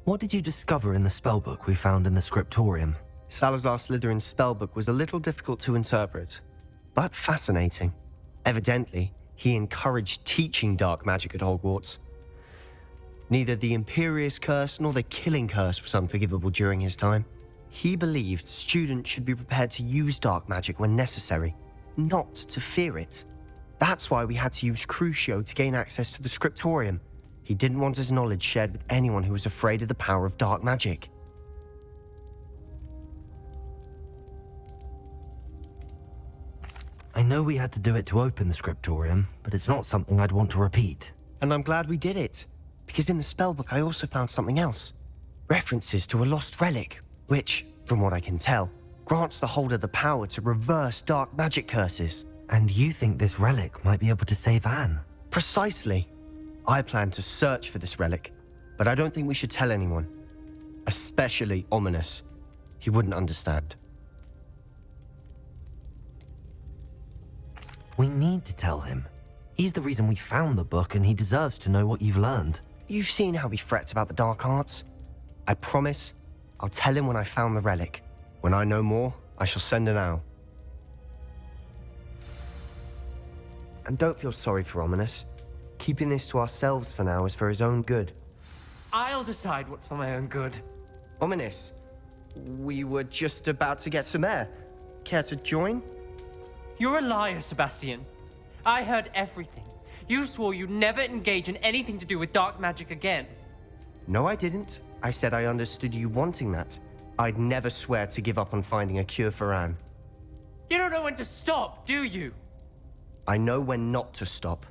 What did you discover in the spellbook we found in the scriptorium? Salazar Slytherin's spellbook was a little difficult to interpret, but fascinating. Evidently, he encouraged teaching dark magic at Hogwarts. Neither the Imperious Curse nor the Killing Curse was unforgivable during his time. He believed students should be prepared to use dark magic when necessary, not to fear it. That's why we had to use Crucio to gain access to the scriptorium. He didn't want his knowledge shared with anyone who was afraid of the power of dark magic. I know we had to do it to open the scriptorium, but it's not something I'd want to repeat. And I'm glad we did it, because in the spellbook I also found something else. References to a lost relic, which, from what I can tell, grants the holder the power to reverse dark magic curses. And you think this relic might be able to save Anne? Precisely. I plan to search for this relic, but I don't think we should tell anyone. Especially Ominous. He wouldn't understand. We need to tell him. He's the reason we found the book, and he deserves to know what you've learned. You've seen how he frets about the dark arts. I promise I'll tell him when I found the relic. When I know more, I shall send an owl. And don't feel sorry for Ominous. Keeping this to ourselves for now is for his own good. I'll decide what's for my own good. Ominous, we were just about to get some air. Care to join? You're a liar, Sebastian. I heard everything. You swore you'd never engage in anything to do with dark magic again. No, I didn't. I said I understood you wanting that. I'd never swear to give up on finding a cure for Anne. You don't know when to stop, do you? I know when not to stop.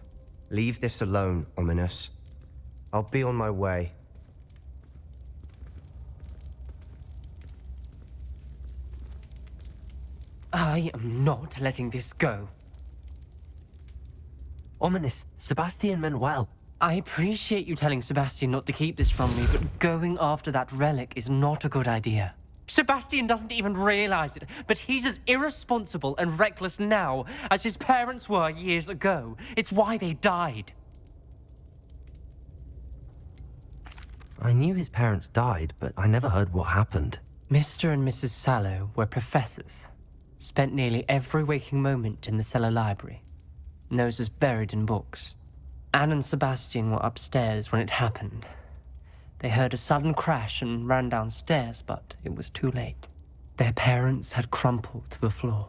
Leave this alone, Ominous. I'll be on my way. I am not letting this go. Ominous, Sebastian meant well. I appreciate you telling Sebastian not to keep this from me, but going after that relic is not a good idea. Sebastian doesn't even realize it, but he's as irresponsible and reckless now as his parents were years ago. It's why they died. I knew his parents died, but I never heard what happened. Mr. and Mrs. Sallow were professors. Spent nearly every waking moment in the cellar library. Noses buried in books. Anne and Sebastian were upstairs when it happened. They heard a sudden crash and ran downstairs, but it was too late. Their parents had crumpled to the floor.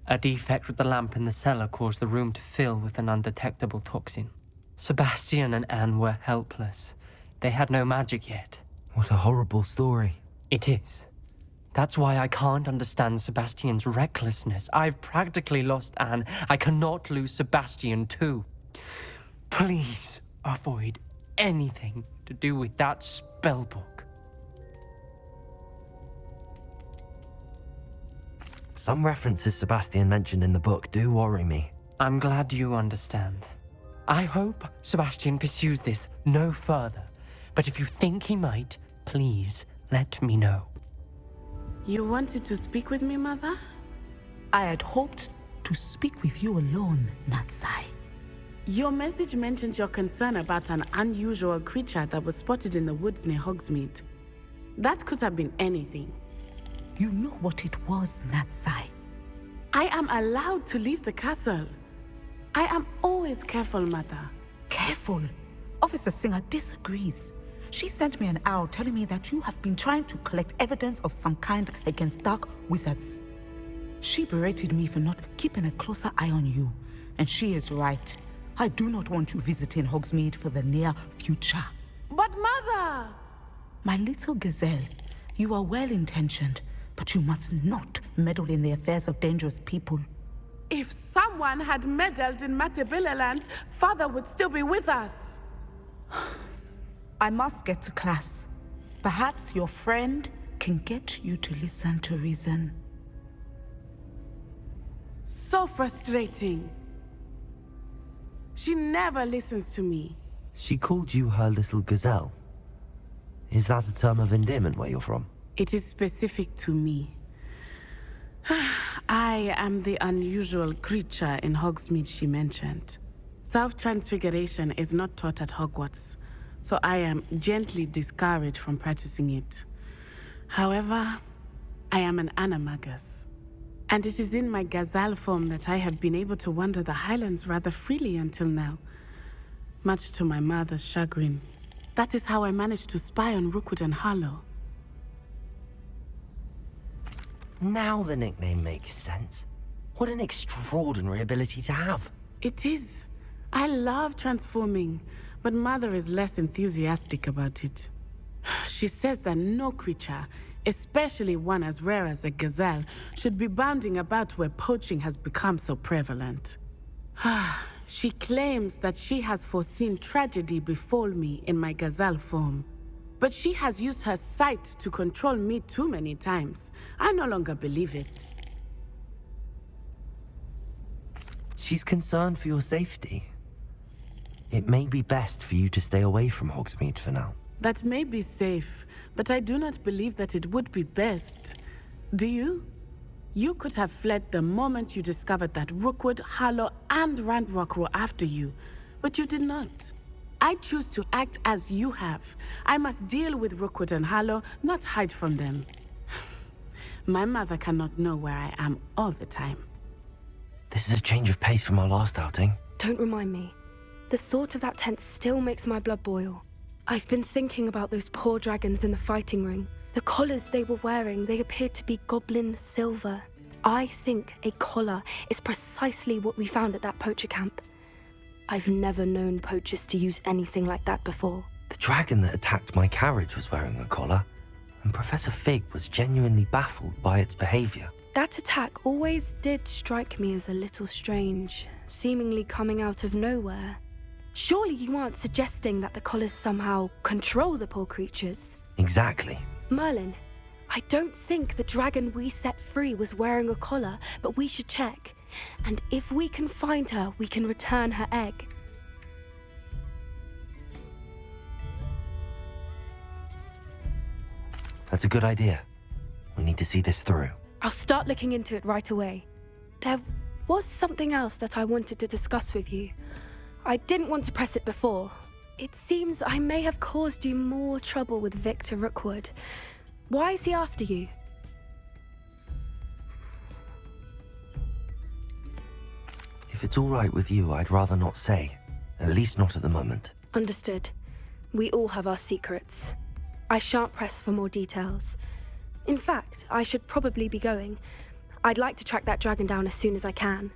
A defect with the lamp in the cellar caused the room to fill with an undetectable toxin. Sebastian and Anne were helpless. They had no magic yet. What a horrible story. It is. That's why I can't understand Sebastian's recklessness. I've practically lost Anne. I cannot lose Sebastian too. Please avoid anything to do with that spellbook. Some references Sebastian mentioned in the book do worry me. I'm glad you understand. I hope Sebastian pursues this no further. But if you think he might, please let me know. You wanted to speak with me, Mother? I had hoped to speak with you alone, Natsai. Your message mentioned your concern about an unusual creature that was spotted in the woods near Hogsmeade. That could have been anything. You know what it was, Natsai. I am allowed to leave the castle. I am always careful, Mother. Careful. Officer Singer disagrees. She sent me an owl telling me that you have been trying to collect evidence of some kind against dark wizards. She berated me for not keeping a closer eye on you, and she is right. I do not want you visiting Hogsmeade for the near future. But Mother! My little gazelle, you are well-intentioned, but you must not meddle in the affairs of dangerous people. If someone had meddled in Matabeleland, Father would still be with us. I must get to class. Perhaps your friend can get you to listen to reason. So frustrating. She never listens to me. She called you her little gazelle. Is that a term of endearment where you're from? It is specific to me. I am the unusual creature in Hogsmeade she mentioned. Self-transfiguration is not taught at Hogwarts, so I am gently discouraged from practicing it. However, I am an animagus, and it is in my gazelle form that I have been able to wander the highlands rather freely until now, much to my mother's chagrin. That is how I managed to spy on Rookwood and Harlow. Now the nickname makes sense. What an extraordinary ability to have. It is. I love transforming, but Mother is less enthusiastic about it. She says that no creature, especially one as rare as a gazelle, should be bounding about where poaching has become so prevalent. She claims that she has foreseen tragedy befall me in my gazelle form. But she has used her sight to control me too many times. I no longer believe it. She's concerned for your safety. It may be best for you to stay away from Hogsmeade for now. That may be safe, but I do not believe that it would be best. Do you? You could have fled the moment you discovered that Rookwood, Harlow, and Randrock were after you, but you did not. I choose to act as you have. I must deal with Rookwood and Harlow, not hide from them. My mother cannot know where I am all the time. This is a change of pace from our last outing. Don't remind me. The thought of that tent still makes my blood boil. I've been thinking about those poor dragons in the fighting ring. The collars they were wearing, they appeared to be goblin silver. I think a collar is precisely what we found at that poacher camp. I've never known poachers to use anything like that before. The dragon that attacked my carriage was wearing a collar, and Professor Fig was genuinely baffled by its behavior. That attack always did strike me as a little strange, seemingly coming out of nowhere. Surely you aren't suggesting that the collars somehow control the poor creatures? Exactly. Merlin, I don't think the dragon we set free was wearing a collar, but we should check. And if we can find her, we can return her egg. That's a good idea. We need to see this through. I'll start looking into it right away. There was something else that I wanted to discuss with you. I didn't want to press it before. It seems I may have caused you more trouble with Victor Rookwood. Why is he after you? If it's all right with you, I'd rather not say. At least not at the moment. Understood. We all have our secrets. I shan't press for more details. In fact, I should probably be going. I'd like to track that dragon down as soon as I can.